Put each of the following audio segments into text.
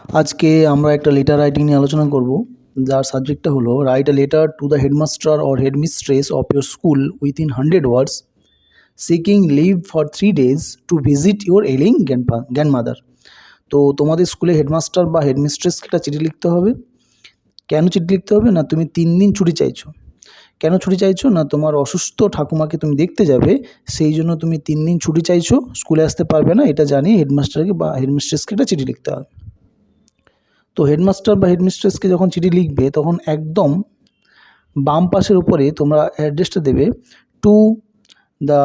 আজকে আমরা একটা লেটার রাইটিং নিয়ে আলোচনা করব, যার সাবজেক্টটা হলো write a letter to the headmaster or headmistress of your school within 100 words seeking leave for 3 days to visit your ailing grandmother. তো তোমাদের স্কুলে হেডমাস্টার বা হেডমিস্ট্রেসকে একটা চিঠি লিখতে হবে। কেন চিঠি লিখতে হবে না, তুমি 3 দিন ছুটি চাইছো। কেন ছুটি চাইছো না, তোমার অসুস্থ ঠাকুমাকে তুমি দেখতে যাবে, সেই জন্য তুমি 3 দিন ছুটি চাইছো, স্কুলে আসতে পারবে না। এটা জানিয়ে হেডমাস্টারকে বা হেডমিস্ট্রেসকে একটা চিঠি লিখতে হবে। তো হেডমাস্টার বা হেডমিস্ট্রেসকে যখন চিঠি লিখবে তখন একদম বাম পাশের উপরে তোমরা অ্যাড্রেসটা দেবে two the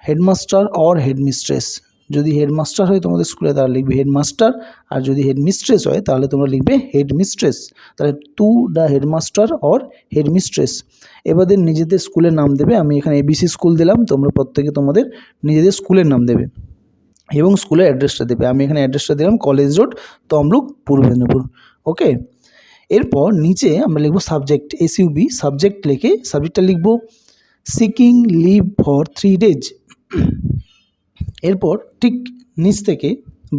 headmaster or headmistress. যদি হেডমাস্টার হয় তোমাদের স্কুলে তাহলে লিখবে হেডমাস্টার, আর যদি হেডমিস্ট্রেস হয় তাহলে তোমরা লিখবে হেডমিস্ট্রেস। তাহলে two the headmaster or headmistress. এবারে নিজেদের স্কুলের নাম দেবে। আমি এখানে এবিসি স্কুল দিলাম, তোমরা প্রত্যেকে তোমাদের নিজেদের স্কুলের নাম দেবে এবং স্কুলের অ্যাড্রেসটা দেবে। আমি এখানে অ্যাড্রেসটা দিলাম কলেজ রোড, তমলুক, পূর্ব মেদিনীপুর। ওকে, এরপর নিচে আমরা লিখব সাবজেক্ট, SUB সাবজেক্ট। লিখে সাবজেক্টটা লিখব সিকিং লিভ ফর 3 days। এরপর ঠিক নিচ থেকে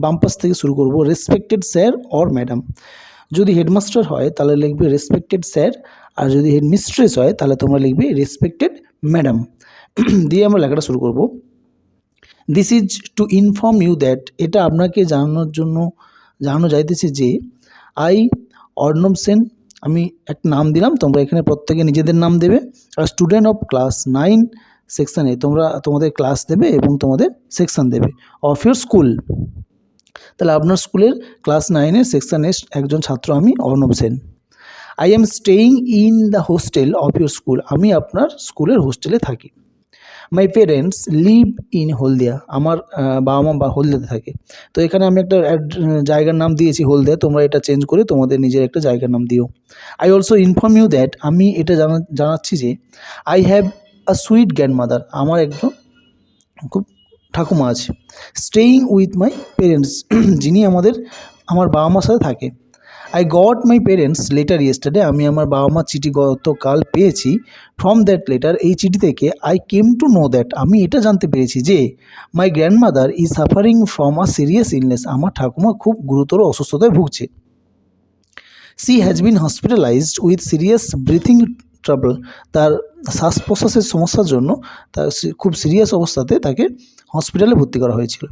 বাম পাশ থেকে শুরু করব, রেসপেক্টেড স্যার অর ম্যাডাম। যদি হেডমাস্টার হয় তাহলে লিখবে রেসপেক্টেড স্যার, আর যদি হেডমিস্ট্রেস হয় তাহলে তোমরা লিখবে রেসপেক্টেড ম্যাডাম। দিয়ে আমরা লেখাটা শুরু করব। This is to inform you that, এটা আপনাকে জানানো যাইতেছে যে আই অর্ণব সেন, আমি একটা নাম দিলাম, তোমরা এখানে প্রত্যেকে নিজেদের নাম দেবে। আর স্টুডেন্ট অফ ক্লাস 9 সেকশন এ, তোমরা তোমাদের ক্লাস দেবে এবং তোমাদের সেকশন দেবে অফ ইউর স্কুল। তাহলে আপনার স্কুলের ক্লাস 9-এর সেকশন এ একজন ছাত্র আমি Arnab Sen. I am staying in the hostel of your school, আমি আপনার স্কুলের হোস্টেলে থাকি। মাই পেরেন্টস লিভ ইন হলদিয়া, আমার বাবা মা হলদিয়াতে থাকে। তো এখানে আমি একটা জায়গার নাম দিয়েছি হলদিয়া, তোমরা এটা চেঞ্জ করে তোমাদের নিজের একটা জায়গার নাম দিও। I also inform you that, আমি এটা জানাচ্ছি যে I have a sweet grandmother, আমার একজন খুব ঠাকুমা আছে। স্টেইং উইথ মাই পেরেন্টস, যিনি আমার বাবা মার সাথে থাকে। I got my parents letter yesterday, আমি আমার বাবা মার চিঠি গতকাল পেয়েছি। ফ্রম দ্যাট লেটার, এই চিঠি থেকে I came to know that, আমি এটা জানতে পেরেছি যে my grandmother is suffering from a serious illness, আমার ঠাকুমা খুব গুরুতর অসুস্থতায় ভুগছে। She has been hospitalised with serious breathing trouble, তার শ্বাস প্রশ্বাসের সমস্যার জন্য তার খুব সিরিয়াস অবস্থাতে তাকে হসপিটালে ভর্তি করা হয়েছিল।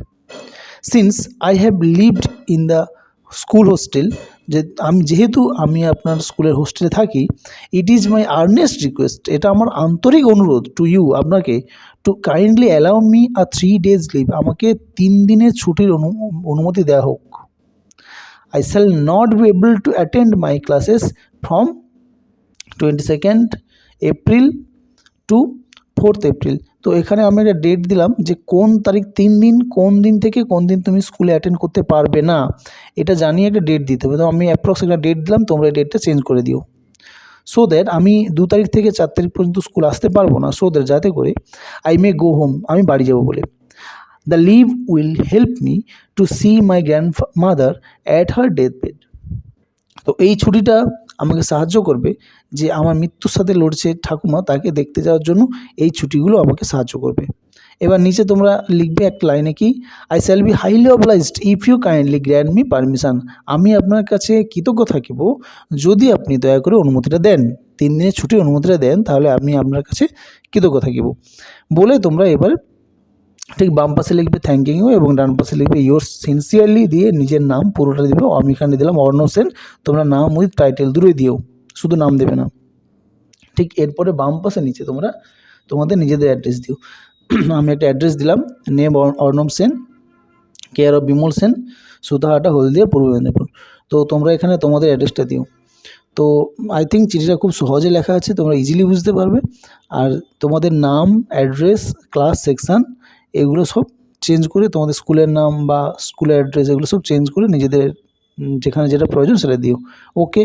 Since I have lived in the school hostel, যেহেতু আমি আপনার স্কুলের হোস্টেলে থাকি, it is my earnest request, এটা আমার আন্তরিক অনুরোধ টু ইউ, আপনাকে, to kindly allow me a 3 days leave, আমাকে 3 দিনের ছুটির অনুমতি দেওয়া হোক। I shall not be able to attend my classes from 22nd April to 4th April। তো এখানে আমি একটা ডেট দিলাম যে কোন তারিখ, 3 দিন, কোন দিন থেকে কোন দিন তুমি স্কুলে অ্যাটেন্ড করতে পারবে না, এটা জানিয়ে একটা ডেট দিতে হবে। তো আমি অ্যাপ্রক্স একটা ডেট দিলাম, তোমরা এই ডেটটা চেঞ্জ করে দিও। সো দ্যাট আমি 2 তারিখ থেকে 4 তারিখ পর্যন্ত স্কুল আসতে পারবো না, সো দ্যাট যাতে করে আই মে গো হোম, আমি বাড়ি যাবো বলে। The leave will help me to see my grandmother at her deathbed. তো এই ছুটিটা আমাকে সাহায্য করবে, যে আমার মৃত্যুর সাথে লড়ছে ঠাকুমা, তাকে দেখতে যাওয়ার জন্য এই ছুটিগুলো আমাকে সাহায্য করবে। এবার নিচে তোমরা লিখবে একটা লাইনে কি, I shall be highly obliged if you kindly grant me permission, আমি আপনার কাছে কৃতজ্ঞ থাকিব যদি আপনি দয়া করে অনুমতিটা দেন, 3 দিনের ছুটির অনুমতিটা দেন, তাহলে আমি আপনার কাছে কৃতজ্ঞ থাকিব বলে তোমরা এবার ঠিক বাম পাশে লিখবে থ্যাঙ্কিং ইউ এবং ডান পাশে লিখবে ইয়োর সিনসিয়ারলি, দিয়ে নিজের নাম পুরোটা দিবে। আমি এখানে দিলাম অর্ণব সেন, তোমরা নাম উইথ টাইটেল দূরে দিও, শুধু নাম দেবে না। ঠিক এরপরে বাম পাশে নিচে তোমরা তোমাদের নিজেদের অ্যাড্রেস দিও। আমি একটা অ্যাড্রেস দিলাম, name Arnab Sen, care of Bimal Sen, Sutahata, Haldia, Purba Medinipur. তো তোমরা এখানে তোমাদের অ্যাড্রেসটা দিও। তো আই থিঙ্ক চিঠিটা খুব সহজে লেখা আছে, তোমরা ইজিলি বুঝতে পারবে। আর তোমাদের নাম, অ্যাড্রেস, ক্লাস, সেকশান, এগুলো সব চেঞ্জ করে, তোমাদের স্কুলের নাম বা স্কুলের অ্যাড্রেস এগুলো সব চেঞ্জ করে নিজেদের যেখানে যেটা প্রয়োজন সেটা দিও। ওকে।